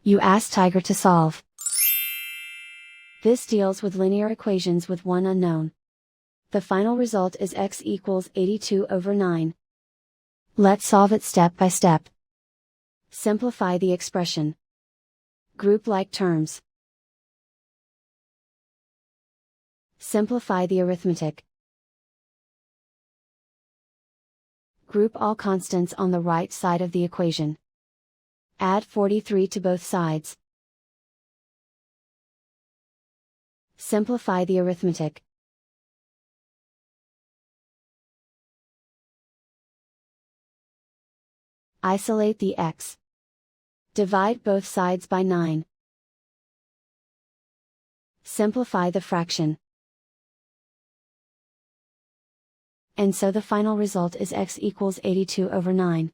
You ask Tiger to solve. This deals with linear equations with one unknown. The final result is x equals 82/9. Let's solve it step by step. Simplify the expression. Group like terms. Simplify the arithmetic. Group all constants on the right side of the equation. Add 43 to both sides. Simplify the arithmetic. Isolate the x. Divide both sides by 9. Simplify the fraction. And so the final result is x equals 82/9.